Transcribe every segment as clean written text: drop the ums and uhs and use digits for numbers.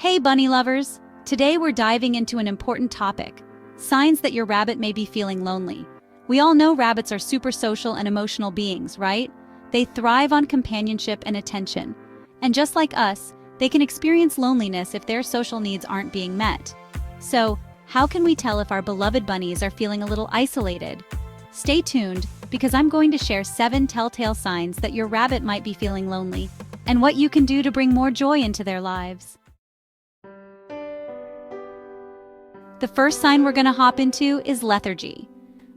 Hey bunny lovers! Today we're diving into an important topic, signs that your rabbit may be feeling lonely. We all know rabbits are super social and emotional beings, right? They thrive on companionship and attention. And just like us, they can experience loneliness if their social needs aren't being met. So, how can we tell if our beloved bunnies are feeling a little isolated? Stay tuned, because I'm going to share 7 telltale signs that your rabbit might be feeling lonely, and what you can do to bring more joy into their lives. The first sign we're going to hop into is lethargy.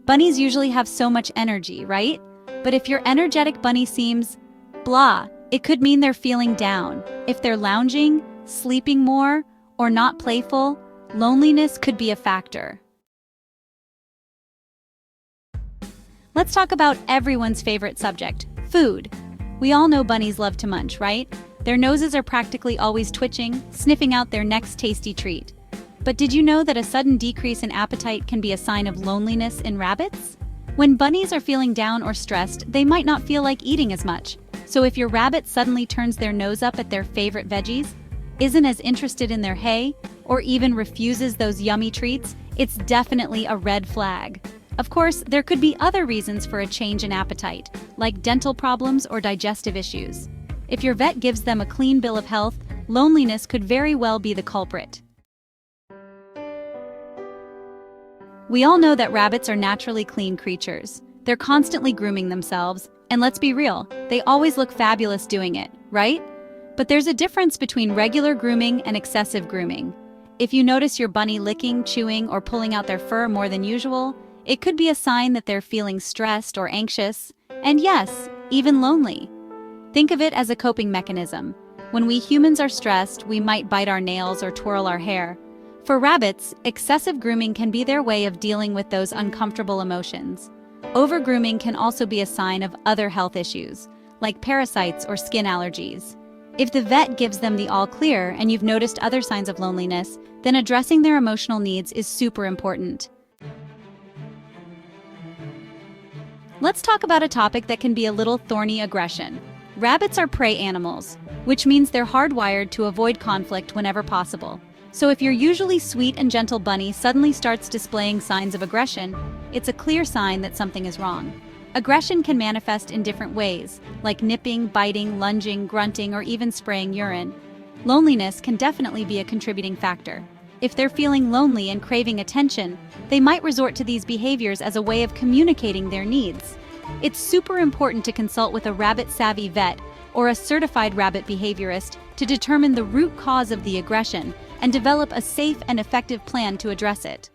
Bunnies usually have so much energy, right? But if your energetic bunny seems blah, it could mean they're feeling down. If they're lounging, sleeping more, or not playful, loneliness could be a factor. Let's talk about everyone's favorite subject, food. We all know bunnies love to munch, right? Their noses are practically always twitching, sniffing out their next tasty treat. But did you know that a sudden decrease in appetite can be a sign of loneliness in rabbits? When bunnies are feeling down or stressed, they might not feel like eating as much. So if your rabbit suddenly turns their nose up at their favorite veggies, isn't as interested in their hay, or even refuses those yummy treats, it's definitely a red flag. Of course, there could be other reasons for a change in appetite, like dental problems or digestive issues. If your vet gives them a clean bill of health, loneliness could very well be the culprit. We all know that rabbits are naturally clean creatures. They're constantly grooming themselves, and let's be real, they always look fabulous doing it, right? But there's a difference between regular grooming and excessive grooming. If you notice your bunny licking, chewing, or pulling out their fur more than usual, it could be a sign that they're feeling stressed or anxious, and yes, even lonely. Think of it as a coping mechanism. When we humans are stressed, we might bite our nails or twirl our hair. For rabbits, excessive grooming can be their way of dealing with those uncomfortable emotions. Over-grooming can also be a sign of other health issues, like parasites or skin allergies. If the vet gives them the all clear and you've noticed other signs of loneliness, then addressing their emotional needs is super important. Let's talk about a topic that can be a little thorny: aggression. Rabbits are prey animals, which means they're hardwired to avoid conflict whenever possible. So if your usually sweet and gentle bunny suddenly starts displaying signs of aggression, it's a clear sign that something is wrong. Aggression can manifest in different ways, like nipping, biting, lunging, grunting, or even spraying urine. Loneliness can definitely be a contributing factor. If they're feeling lonely and craving attention, they might resort to these behaviors as a way of communicating their needs. It's super important to consult with a rabbit-savvy vet or a certified rabbit behaviorist to determine the root cause of the aggression and develop a safe and effective plan to address it.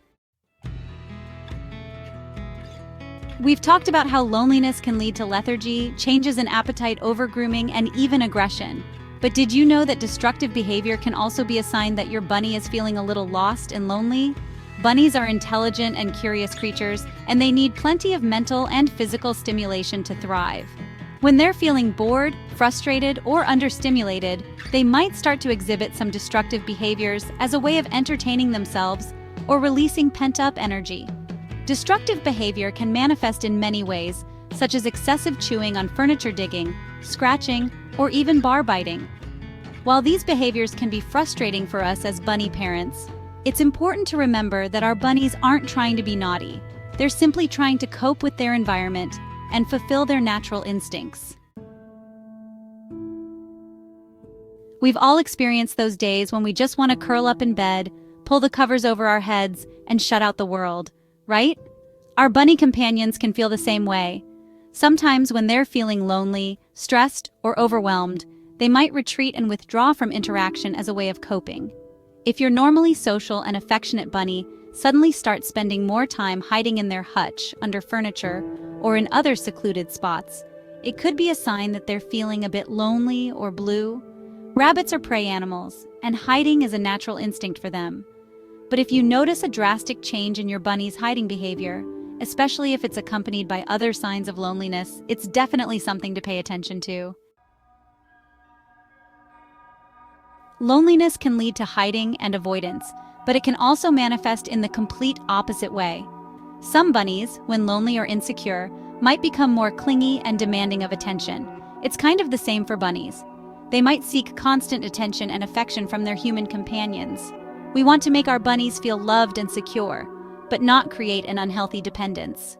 We've talked about how loneliness can lead to lethargy, changes in appetite, over-grooming, and even aggression. But did you know that destructive behavior can also be a sign that your bunny is feeling a little lost and lonely? Bunnies are intelligent and curious creatures, and they need plenty of mental and physical stimulation to thrive. When they're feeling bored, frustrated, or understimulated, they might start to exhibit some destructive behaviors as a way of entertaining themselves or releasing pent-up energy. Destructive behavior can manifest in many ways, such as excessive chewing on furniture, digging, scratching, or even bar biting. While these behaviors can be frustrating for us as bunny parents, it's important to remember that our bunnies aren't trying to be naughty. They're simply trying to cope with their environment and fulfill their natural instincts. We've all experienced those days when we just want to curl up in bed, pull the covers over our heads, and shut out the world, right? Our bunny companions can feel the same way. Sometimes when they're feeling lonely, stressed, or overwhelmed, they might retreat and withdraw from interaction as a way of coping. If your normally social and affectionate bunny suddenly starts spending more time hiding in their hutch, under furniture, or in other secluded spots, it could be a sign that they're feeling a bit lonely or blue. Rabbits are prey animals, and hiding is a natural instinct for them. But if you notice a drastic change in your bunny's hiding behavior, especially if it's accompanied by other signs of loneliness, it's definitely something to pay attention to. Loneliness can lead to hiding and avoidance, but it can also manifest in the complete opposite way. Some bunnies, when lonely or insecure, might become more clingy and demanding of attention. It's kind of the same for bunnies. They might seek constant attention and affection from their human companions. We want to make our bunnies feel loved and secure, but not create an unhealthy dependence.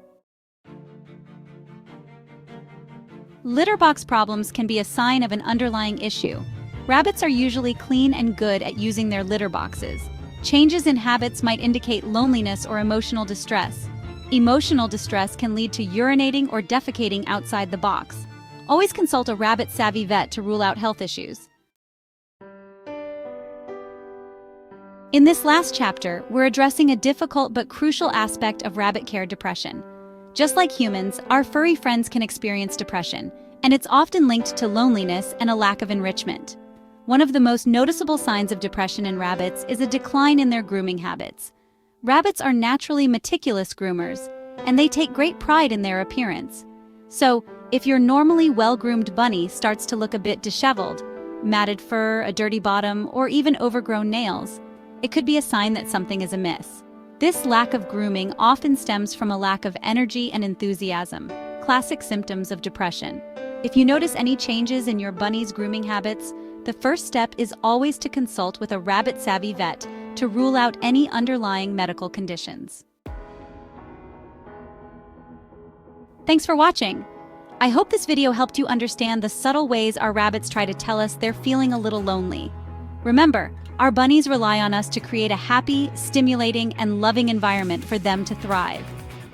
Litter box problems can be a sign of an underlying issue. Rabbits are usually clean and good at using their litter boxes. Changes in habits might indicate loneliness or emotional distress. Emotional distress can lead to urinating or defecating outside the box. Always consult a rabbit-savvy vet to rule out health issues. In this last chapter, we're addressing a difficult but crucial aspect of rabbit care: depression. Just like humans, our furry friends can experience depression, and it's often linked to loneliness and a lack of enrichment. One of the most noticeable signs of depression in rabbits is a decline in their grooming habits. Rabbits are naturally meticulous groomers, and they take great pride in their appearance. So, if your normally well-groomed bunny starts to look a bit disheveled, matted fur, a dirty bottom, or even overgrown nails, it could be a sign that something is amiss. This lack of grooming often stems from a lack of energy and enthusiasm, classic symptoms of depression. If you notice any changes in your bunny's grooming habits, the first step is always to consult with a rabbit-savvy vet to rule out any underlying medical conditions. Thanks for watching. I hope this video helped you understand the subtle ways our rabbits try to tell us they're feeling a little lonely. Remember, our bunnies rely on us to create a happy, stimulating, and loving environment for them to thrive.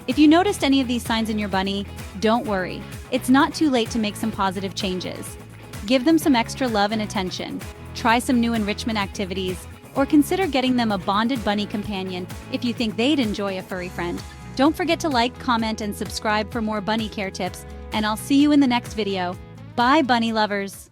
If you noticed any of these signs in your bunny, don't worry. It's not too late to make some positive changes. Give them some extra love and attention, try some new enrichment activities, or consider getting them a bonded bunny companion if you think they'd enjoy a furry friend. Don't forget to like, comment, and subscribe for more bunny care tips, and I'll see you in the next video. Bye, bunny lovers!